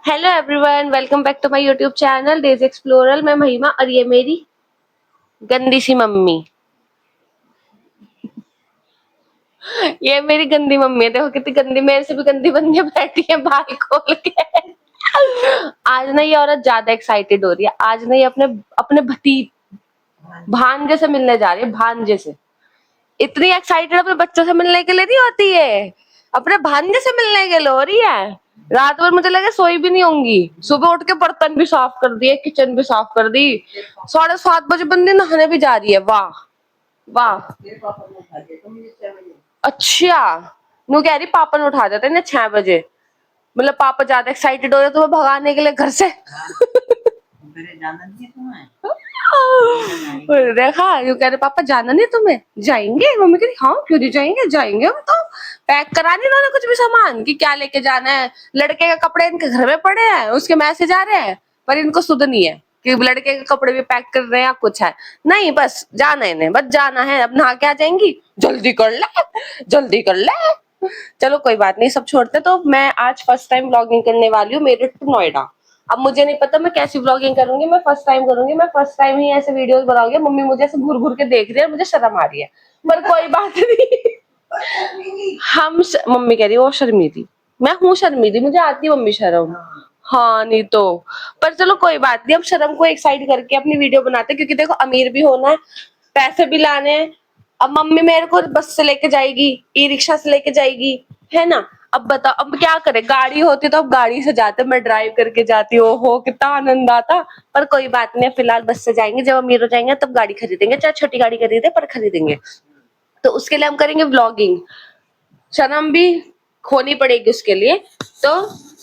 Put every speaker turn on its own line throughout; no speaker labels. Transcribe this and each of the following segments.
Hello everyone, welcome back to my YouTube channel days explorer. मैं महिमा और ये मेरी गंदी सी मम्मी। ये मेरी गंदी मम्मी है। देखो कितनी गंदी, मेरे से भी गंदी बन के बैठी है बाल खोल के। आज ना ये औरत ज्यादा एक्साइटेड हो रही है। आज ना ये अपने अपने भांजे से मिलने जा रही है। भांजे से इतनी एक्साइटेड अपने बच्चों से मिलने के लिए नहीं होती है, अपने भांजे से मिलने के लिए हो रही है। रात भर मुझे लगे सोई भी नहीं होंगी। सुबह उठ के बर्तन भी साफ कर दिए, किचन भी साफ कर दी। 7:30 बजे बंदी नहाने भी जा रही है। वाह वाह। अच्छा, नू कह रही पापा ने उठा देते ना 6 बजे। मतलब पापा ज्यादा एक्साइटेड हो रहे तुम्हें भगाने के लिए घर से। देखा, यूं कह रहे पापा जाना नहीं तुम्हें। जाएंगे, मम्मी कह रही हाँ क्यों नहीं जाएंगे, जाएंगे हम तो। पैक करा नहीं इन्होंने कुछ भी सामान कि क्या लेके जाना है। लड़के के कपड़े इनके घर में पड़े हैं, उसके मैसेज आ रहे हैं, पर इनको सुध नहीं है कि लड़के के कपड़े भी पैक कर रहे हैं या कुछ है। नहीं, बस जाना है इन्हें, बस जाना है। अब नहा के आ जाएंगी। जल्दी कर ले, जल्दी कर ले। चलो कोई बात नहीं, सब छोड़ते। तो मैं आज फर्स्ट टाइम व्लॉगिंग करने वाली हूँ मेरठ टू नोएडा। अब मुझे नहीं पता मैं कैसी व्लॉगिंग करूंगी। मैं फर्स्ट टाइम करूंगी, मैं फर्स्ट टाइम ही ऐसे वीडियोस बनाऊंगी। मम्मी मुझे ऐसे घूर घूर के देख रही है, मुझे शर्म आ रही है, पर कोई बात नहीं। मम्मी कह रही है वो शर्मीली। मैं हूँ शर्मीली, मुझे आती है मम्मी शर्म। हाँ नहीं तो। पर चलो कोई बात नहीं, अब शर्म को एक साइड करके अपनी वीडियो बनाते हैं, क्योंकि देखो अमीर भी होना है, पैसे भी लाने हैं। अब मम्मी मेरे को बस से लेके जाएगी, ई रिक्शा से लेके जाएगी, है ना। अब बताओ अब क्या करे, गाड़ी होती तो अब गाड़ी से जाते, मैं ड्राइव करके जाती। हो कितना आनंद आता। पर कोई बात नहीं, फिलहाल बस से जाएंगे। जब अमीर हो जाएंगे तब गाड़ी खरीदेंगे, चाहे छोटी गाड़ी खरीदे पर खरीदेंगे। तो उसके लिए हम करेंगे व्लॉगिंग। शर्म भी खोनी पड़ेगी उसके लिए। तो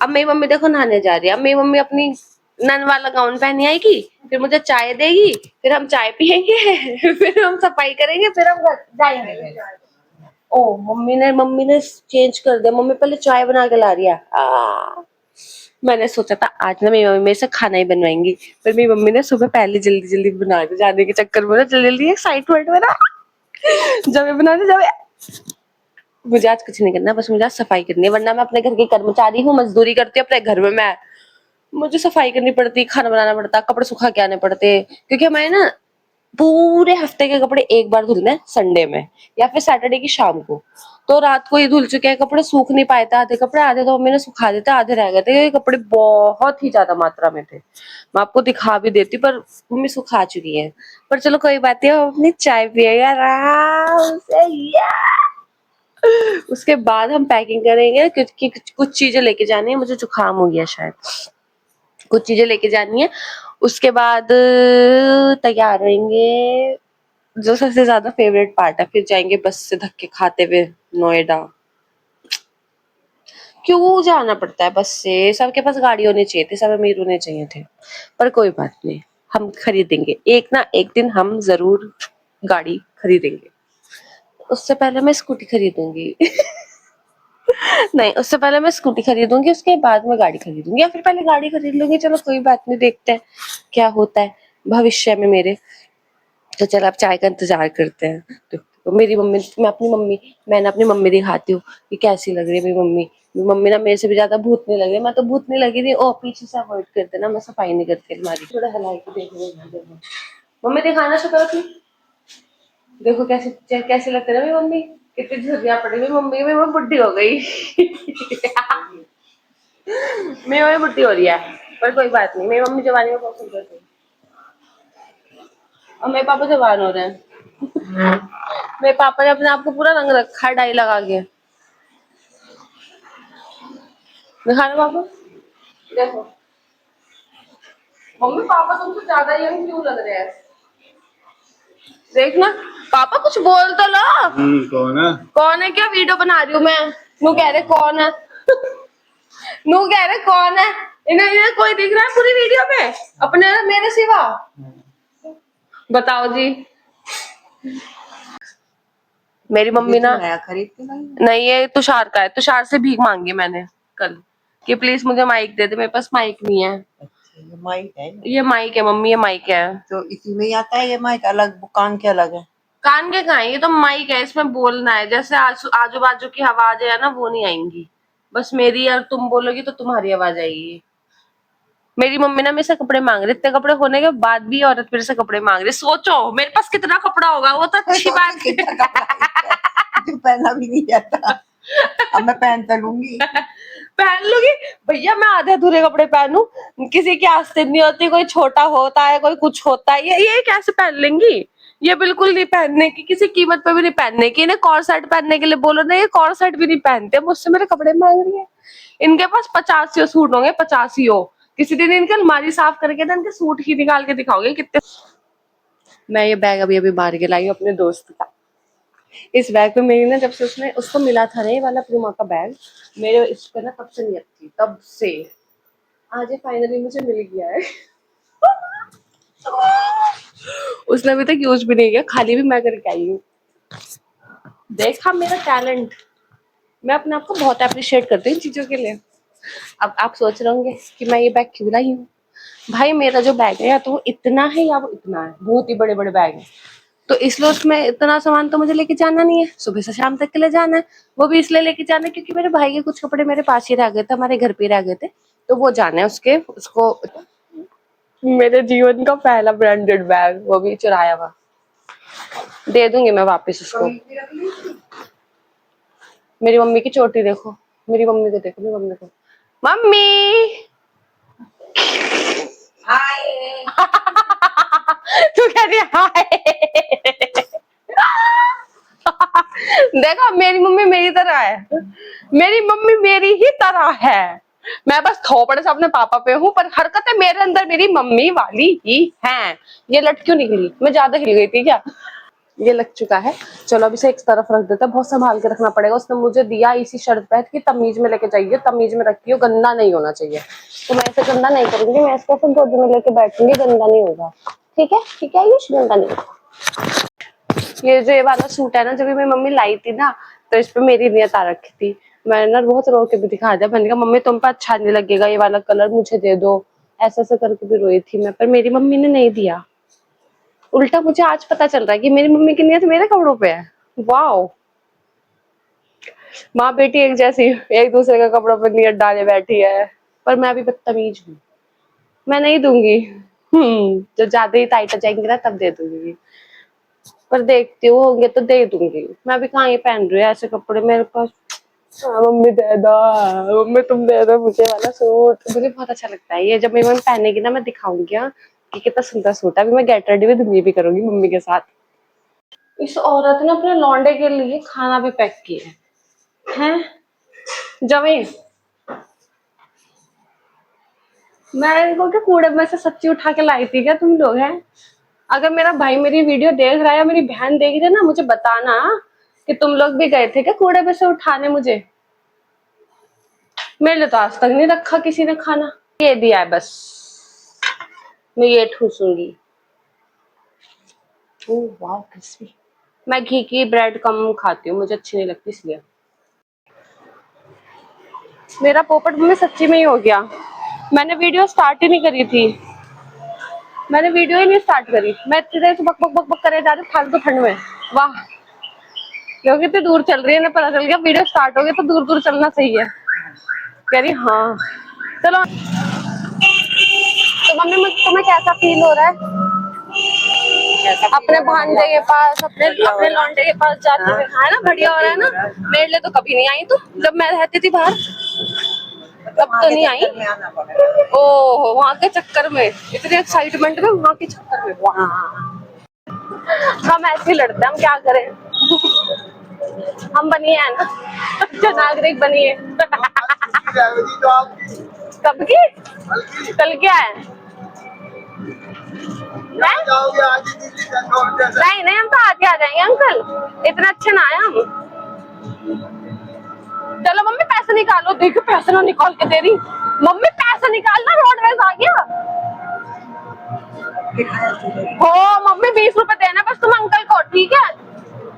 अब मेरी मम्मी देखो नहाने जा रही है। अब मेरी मम्मी अपनी नन वाला गाउन पहनी आएगी, फिर मुझे चाय देगी, फिर हम चाय पियेंगे। फिर हम सफाई करेंगे, फिर हम घर जाएंगे। ओ मम्मी ने चेंज कर दिया। मम्मी पहले चाय बना के ला रही है। मैंने सोचा था आज ना मेरी मम्मी मेरे से खाना ही बनवाएंगी, पर मेरी मम्मी ने सुबह पहले जल्दी जल्दी बना के जाने के चक्कर में ना जल्दी जल्दी एक्साइटमेंट में ना जब बनाने जब मुझे आज कुछ नहीं करना, बस मुझे आज सफाई करनी है। वरना मैं अपने घर की कर्मचारी हूँ, मजदूरी करती हूँ अपने घर में। मैं मुझे सफाई करनी पड़ती, खाना बनाना पड़ता, कपड़े सुखा के आने पड़ते, क्योंकि हमारे ना पूरे हफ्ते के कपड़े एक बार धुलने हैं संडे में या फिर सैटरडे की शाम को। तो रात को ये धुल चुके हैं कपड़े, सूख नहीं पाए थे आधे कपड़े, आधे तो मम्मी ने सुखा देते, आधे रह गए थे। ये कपड़े बहुत ही ज्यादा मात्रा में थे, मैं आपको दिखा भी देती पर मम्मी सुखा चुकी है। पर चलो कोई बात नहीं, हम अपनी चाय पिएगा आराम से। उसके बाद हम पैकिंग करेंगे, क्योंकि कुछ चीजें लेके जानी है। मुझे जुकाम हो गया शायद, कुछ चीजें लेके जानी है। उसके बाद तैयार रहेंगे, जो सबसे ज्यादा फेवरेट पार्ट है, फिर जाएंगे बस से धक्के खाते हुए नोएडा। क्यों जाना पड़ता है बस से, सबके पास गाड़ी होनी चाहिए थी, सब अमीर होने चाहिए थे। पर कोई बात नहीं, हम खरीदेंगे एक ना एक दिन, हम जरूर गाड़ी खरीदेंगे। उससे पहले मैं स्कूटी खरीदूंगी। नहीं, उससे पहले मैं स्कूटी खरीदूंगी, उसके बाद मैं गाड़ी खरीदूंगी, या फिर पहले गाड़ी खरीद लूंगी। चलो कोई बात नहीं, देखते हैं क्या होता है भविष्य में मेरे। तो चल आप चाय का इंतजार करते हैं। तो मेरी मम्मी, मैंने अपनी मम्मी दिखाती हूँ कि कैसी लग रही है मेरी मम्मी। मेरी मम्मी ना मेरे से भी ज्यादा भूत नहीं लग रही। मैं तो भूत नहीं लगी थी। ओ पीछे से अवॉइड करते ना, मैं सफाई नहीं करती अलमारी, थोड़ा हिला के देख रही। मम्मी दिखाना शक्ल अपनी, देखो कैसे कैसे लगते ना मेरी मम्मी, कितनी झुर्रियां पड़ी मेरी मम्मी। मेरी मम्मी बुढ़ी हो गई। मेरी मम्मी बुढ़ी हो रही है, पर कोई बात नहीं, मेरी मम्मी जवानी में बहुत सुंदर थी और मेरे पापा जवान हो रहे हैं। मेरे पापा ने अपने आप को पूरा रंग रखा है डाई लगा के। दिखाना पापा, देखो मम्मी पापा तुमसे ज्यादा यंग क्यों लग रहे हैं। देखना पापा, कुछ बोल तो लो। कौन है, कौन है, क्या वीडियो बना रही हूँ मैं। नू कह रहे कौन है। नू कह रहे कौन है। इन्हें कोई दिख रहा है पूरी वीडियो में अपने मेरे सिवा, बताओ जी। मेरी मम्मी ना खरीद के नहीं, ये तुषार का है। तुषार से भीख मांगी मैंने कल कि प्लीज मुझे माइक दे दे, मेरे पास माइक नहीं है। ये माइक है, ये माइक है मम्मी, ये माइक है। तो इसी में ही आता है ये माइक, अलग कान के अलग है। कान के कहाँ है, ये तो माइक है, इसमें बोलना है। जैसे आजू बाजू की आवाज है ना वो नहीं आएंगी, बस मेरी और तुम बोलोगी तो तुम्हारी आवाज आएगी। मेरी मम्मी ना मेरे से कपड़े मांग रही, इतने कपड़े होने के बाद भी औरत मेरे से कपड़े मांग रही। सोचो मेरे पास कितना कपड़ा होगा, वो तो अच्छी बात है।
तू पहना भी नहीं जाता, अब मैं पहन तो लूंगी।
पहन लूंगी भैया, मैं आधे अधूरे कपड़े पहनूं, किसी की आस्तीन नहीं होती, कोई छोटा होता है, कोई कुछ होता है, ये कैसे पहन लेंगी? ये बिल्कुल नहीं पहनने की, किसी कीमत पे भी नहीं पहनने की। इन्हें कॉर्ड सेट पहनने के लिए बोलो ना, ये कॉर्ड सेट भी नहीं पहनते, मुझसे मेरे कपड़े मांग रही है। इनके पास 50 सूट होंगे, 50। किसी दिन इनकी अलमारी साफ करके ना इनके सूट ही निकाल के दिखाओगे कितने। मैं ये बैग अभी अभी मार के लाई हूँ अपने दोस्त का। इस बैग पे मेरी ना, जब से उसने उसको मिला था ना ये वाला प्यूमा का बैग, मेरे इस पे ना तब से नहीं थी, तब से आज ये फाइनली मुझे मिल गया है। उसने अभी तक यूज भी नहीं किया, खाली भी मैं करके आई हूँ। देखा मेरा टैलेंट, मैं अपने आप को बहुत अप्रिशिएट करती हूँ इन चीजों के लिए। अब आप सोच रहे होंगे कि मैं ये बैग क्यों लाई हूँ। भाई मेरा जो बैग है या तो वो इतना है या वो इतना है, बहुत ही बड़े बड़े बैग है, तो इसलिए उसमें इतना सामान तो मुझे लेके जाना नहीं है, सुबह से शाम तक के लिए जाना है। वो भी इसलिए लेके जाना है क्योंकि मेरे भाई के कुछ कपड़े मेरे पास ही रह गए थे, हमारे घर पे रह गए थे, तो वो जाना है उसके उसको। मेरे जीवन का पहला ब्रांडेड बैग, वो भी चुराया हुआ, दे दूंगी मैं वापस उसको। मेरी मम्मी की चोटी देखो, मेरी मम्मी को देखो, मेरी मम्मी को, मम्मी
हाय।
तू कह रही हाय। देखो मेरी मम्मी मेरी तरह है, मेरी मम्मी मेरी ही तरह है। मैं बस थोपड़े से अपने पापा पे हूँ, पर हरकतें मेरे अंदर मेरी मम्मी वाली ही हैं। ये लट क्यों निकली, मैं ज्यादा हिल गई थी क्या? ये लग चुका है, चलो अब इसे एक तरफ रख देते हैं, बहुत संभाल के रखना पड़ेगा। उसने मुझे दिया इसी शर्त पे कि तमीज में लेके जाइए, तमीज में रखियो, गंदा नहीं होना चाहिए। तो मैं इसे गंदा नहीं करूंगी, मैं इसको सिर्फ गोदी में लेके बैठूंगी, गंदा नहीं होगा। ठीक है ठीक है, ये गंदा नहीं होगा। ये जो ये वाला सूट है ना, जब मेरी मम्मी लाई थी ना, तो इस पे मेरी नियत आ रखी थी। मैंने ना बहुत रो के भी दिखा दिया, मैंने कहा मम्मी तुम पे अच्छा नहीं लगेगा ये वाला कलर, मुझे दे दो, ऐसे ऐसे करके भी रोई थी मैं, पर मेरी मम्मी ने नहीं दिया। उल्टा मुझे आज पता चल रहा है कि मेरी मम्मी की नियत मेरे कपड़ों पे है। वाओ, माँ बेटी एक जैसी, एक दूसरे के कपड़ों पे नियत डाले बैठी है। पर मैं अभी बदतमीज हूँ, मैं नहीं दूंगी। जब ज्यादा ही टाइट हो जाएंगे ना तब दे दूंगी, पर देखती हूँ होंगे तो दे दूंगी। मैं अभी कहाँ ही पहन रही हूँ ऐसे कपड़े मेरे पास। हाँ, मम्मी दे दो, मम्मी तुम दे दो मुझे वाला सूट, मुझे बहुत अच्छा लगता है ये। जब मेरी मम्मी पहनेगी ना मैं दिखाऊंगी हाँ, कि कितना सुंदर सूट है। अभी मैं गेट रेडी भी दूंगी भी करूंगी मम्मी के साथ। इस औरत ने अपने लौंडे के लिए खाना भी पैक किया है। जमी मैं इनको क्या कूड़े में से सच्ची उठा के लाई थी क्या तुम लोग हैं? अगर मेरा भाई मेरी वीडियो देख रहा है या मेरी बहन देख रही है ना, मुझे बताना कि तुम लोग भी गए थे क्या कूड़े में से उठाने मुझे। मेरे लिए तो आज तक नहीं रखा किसी ने खाना, ये दिया है बस, मैं ये ठूसूंगी। ओह वाह क्रिस्पी। मैं घी की ब्रेड कम खाती हूँ, मुझे अच्छी नहीं लगती इसलिए। मेरा पोपट मम्मी सच्ची में ही हो गया, मैंने वीडियो स्टार्ट ही नहीं करी थी, मैंने वीडियो ही नहीं स्टार्ट करी, मैं इतनी देर से बक बक बक बक करे जा रही हूँ फालतू ठंड में। वाह, क्योंकि इतनी दूर चल रही है ना, पता चल गया वीडियो स्टार्ट हो गई तो दूर दूर चलना सही है। कह रही हाँ चलो। तो मम्मी मुझे तुम्हें कैसा फील हो रहा है अपने भांजे के पास, अपने अपने लौंडे के पास जाते हुए? है ना बढ़िया हो रहा है ना। मेरे लिए तो कभी नहीं आई तू, जब मैं रहती थी बाहर तब तो नहीं आई। ओह वहाँ के चक्कर में, इतनी एक्साइटमेंट में वहाँ के चक्कर में, वाह। हम ऐसे ही लड़ते हैं, हम क्या करें। हम बनिए है ना, अच्छा नागरिक बनिए। कब की, कल क्या है? नहीं नहीं हम तो आज ही आ जाएंगे अंकल, इतने अच्छे ना आए हम। चलो मम्मी पैसे निकालो, देखो पैसे ना निकाल के दे रही। मम्मी पैसे निकालना, रोडवेज आ गया। हो मम्मी 20 रुपए देना बस तुम अंकल को, ठीक है?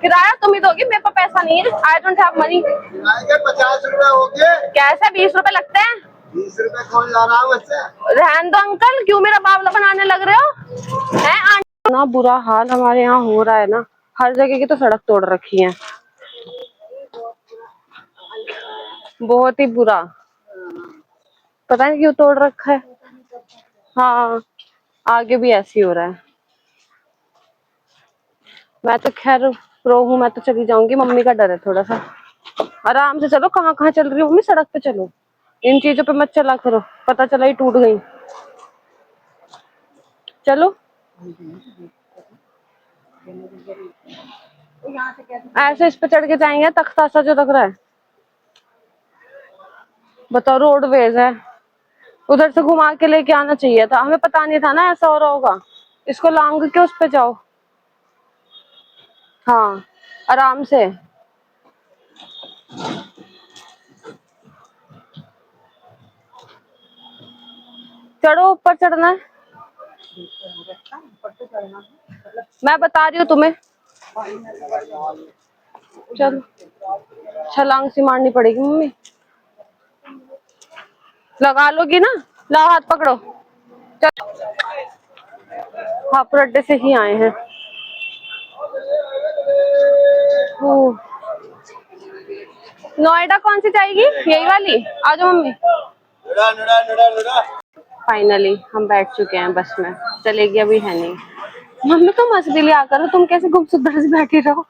किराया तुम ही दोगी, मेरे पास पैसा नहीं है, आई डोंट हैव मनी।
50 रुपए हो गए,
कैसे 20 रुपए लगते हैं?
20 रुपए कौन ला रहा है मुझसे?
रहन दो अंकल, क्यों मेरा बावला बनाने लग रहे हो? है इतना बुरा हाल हमारे यहाँ हो रहा है ना, हर जगह की तो सड़क तोड़ रखी है, बहुत ही बुरा। पता नहीं क्यों तोड़ रखा है। हाँ आगे भी ऐसे ही हो रहा है। मैं तो खैर प्रो हूँ, मैं तो चली जाऊंगी, मम्मी का डर है थोड़ा सा। आराम से चलो, कहाँ कहाँ चल रही हो मम्मी, सड़क पे चलो, इन चीजों पे मत चला करो, पता चला ही टूट गई। चलो
तो यहाँ से कैसे?
ऐसे इस पे चढ़ के जाएंगे, तख्ता सा जो लग रहा है। बताओ रोडवेज है, उधर से घुमा के लेके आना चाहिए था, हमें पता नहीं था ना ऐसा हो रहा होगा। इसको लांग के उस पे जाओ। हाँ आराम से। चढ़ो, ऊपर चढ़ना है।
ऊपर से चढ़ना है।
मैं बता रही हूँ तुम्हें। चलो छलांग सी मारनी पड़ेगी मम्मी। लगा लोगी ना, लाओ हाथ पकड़ो। चलो हापुड़ अड्डे से ही आए हैं। नोएडा कौन सी जाएगी, यही वाली, आ जाओ मम्मी। फाइनली हम बैठ चुके हैं बस में, चलेगी अभी है नहीं। मम्मी तुम हंस भी लिया करो, तुम कैसे गुमसुम से बैठी रहो।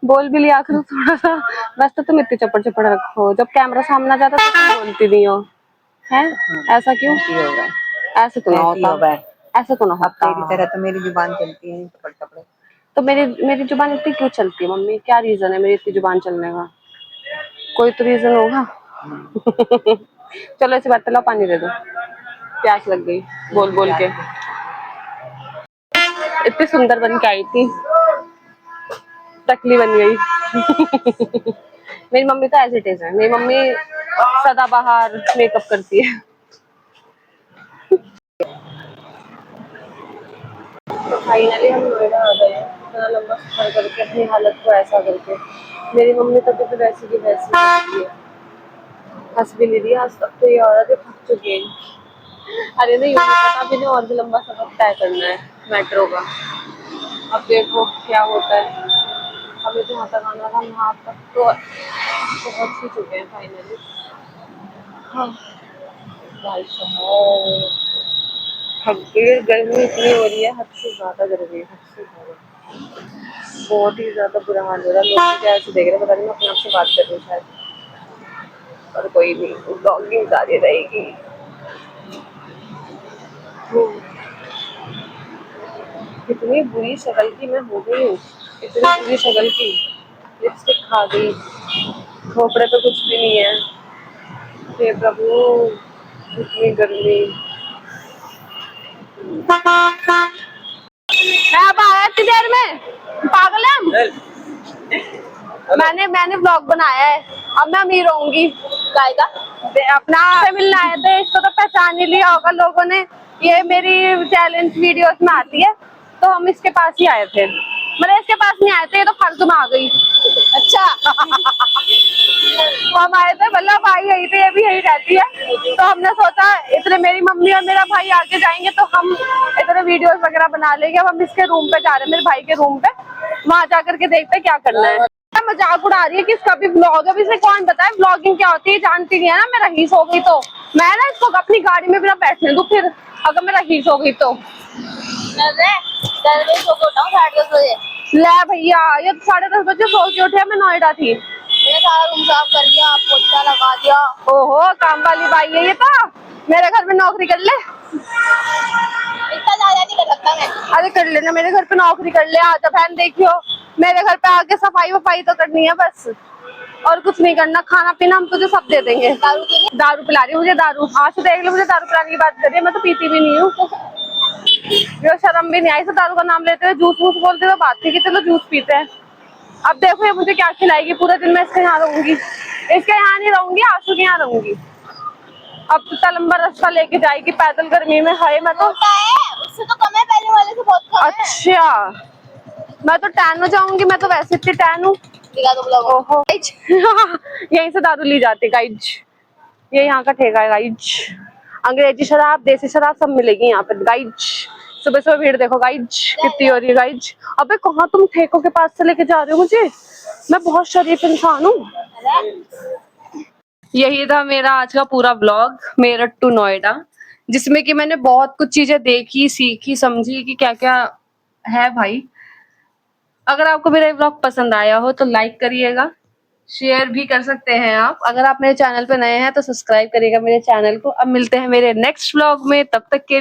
बोल भी लिया करो थोड़ा सा। बस तो तुम इतनी चपड़ चपड़ रखो, जब कैमरा सामने जाता तो तुम बोलती नहीं हो। है ऐसा क्यों?
होगा,
ऐसे तो ना होता, ऐसे तो ना
अब
होता।
तेरी तरह तो मेरी जुबान चलती है कपड़े कपड़े।
तो मेरी मेरी जुबान इतनी क्यों चलती है मम्मी, क्या रीजन है मेरी इतनी जुबान चलने का? कोई तो रीजन होगा। चलो ऐसी बात, ला पानी दे दो, प्यास लग गई बोल बोल के। इतनी सुंदर बन के आई थी, टकली बन गई। मेरी मम्मी तो एज इट इज है, मेरी मम्मी सदाबहार मेकअप करती है। तो फाइनली हम नोएडा आ गए हैं, इतना लंबा सफर करके अपनी हालत को ऐसा करके। मेरी मम्मी तब तो वैसी की वैसी रहती है, हंस भी नहीं रही आज तक, तो ये औरत है थक चुकी है। अरे नहीं मुझे पता, अभी ना और भी लंबा सफर तय करना है मेट्रो का। अब देखो क्या होता है। हमें जहाँ तक आना था वहाँ तक तो पहुँच ही चुके हैं फाइनली। हाँ भाई साहब थक गई, गर्मी इतनी हो रही है, हद से ज्यादा गर्मी है, हद से ज्यादा, बहुत ही ज्यादा बुरा हाल हो रहा है। लोग मुझे ऐसे देख रहे हैं, पता नहीं मैं अपने आप से बात कर रही हूँ शायद, और कोई नहीं, ब्लॉगिंग जारी रहेगी। कितनी बुरी शक्ल की मैं हो गई हूँ, इतनी बुरी शक्ल की, लिपस्टिक खा गई, खोपड़े पे कुछ भी नहीं है। हे प्रभु इतनी गर्मी। मैं अब आया इतनी देर में, पागल है हम। मैंने व्लॉग बनाया है, अब मैं अमीर होंगी। गायका अपना से मिलने आए थे, इसको तो पहचान ही लिया होगा लोगों ने, ये मेरी चैलेंज वीडियोस में आती है, तो हम इसके पास ही आए थे। मतलब इसके पास नहीं आए थे, ये तो फालतू में आ गई। अच्छा। हम आए थे, मतलब भाई यही थे, ये भी यही रहती है, तो हमने सोचा इतने मेरी मम्मी और मेरा भाई आगे जाएंगे तो हम इतने वीडियोस वगैरह बना लेंगे। अब हम इसके रूम पे जा रहे हैं, मेरे भाई के रूम पे, वहां जाकर के देखते क्या करना है। मजाक उड़ा रही है कि इसका भी ब्लॉग, अब इसे कौन बताए ब्लॉगिंग क्या होती है, जानती नहीं है ना। मैं रहीस हो गई तो मैं ना इसको अपनी गाड़ी में भी ना बैठने दूं, फिर अगर मैं रहीस हो गई तो। ले भैया, ये 10:30 सो के उठे, मैं नोएडा थी, सारा रूम साफ कर दिया, पोछा लगा दिया। ओहो काम वाली बाई है ये तो, मेरे घर में नौकरी कर ले। इतना ज्यादा नहीं कर सकता मैं। अरे कर लेना, मेरे घर पे नौकरी कर ले, आजा बहन। देखियो मेरे घर पे आके सफाई वफाई तो करनी है बस, और कुछ नहीं करना। खाना पीना हम तुझे सब दे देंगे। दारू पिला रही है मुझे, दारू, आज से देख लो मुझे दारू पिलाने की बात कर रही है, मैं तो पीती भी नहीं हूँ। जो शर्म भी नहीं आई, तो दारू का नाम लेते हुए जूस वूस बोलते हुए बात थी कि चलो जूस पीते हैं। अब देखो ये मुझे क्या खिलाएगी, पूरे दिन मैं इसके यहाँ रहूंगी, इसके यहाँ नहीं रहूंगी, आशु के यहाँ रहूंगी। अब तो लंबा रास्ता लेके जाएगी पैदल गर्मी में, हाय मैं तो उससे तो कम है, पहले वाले से बहुत कम है। अच्छा मैं तो टैन हो जाऊंगी, मैं तो वैसे इतनी टैन हूँ। ओहो यहीं से दारू ली जाती गाइज, ये यहाँ का ठेका है गाइज। अंग्रेजी शराब, देसी शराब सब मिलेगी यहाँ पे गाइज। सुबह सुबह भीड़ देखो गाइज कितनी हो रही है गाइज। अबे कहाँ तुम ठेकों के पास से लेके जा रहे हो मुझे, मैं बहुत शरीफ इंसान हूँ। यही था मेरा आज का पूरा ब्लॉग, मेरठ टू नोएडा। जिसमें कि मैंने बहुत कुछ चीजें देखी, सीखी, समझी कि क्या क्या है भाई। अगर आपको मेरा व्लॉग पसंद आया हो तो लाइक करिएगा, शेयर भी कर सकते हैं आप। अगर आप मेरे चैनल पे नए हैं तो सब्सक्राइब करिएगा मेरे चैनल को। अब मिलते हैं मेरे नेक्स्ट व्लॉग में, तब तक के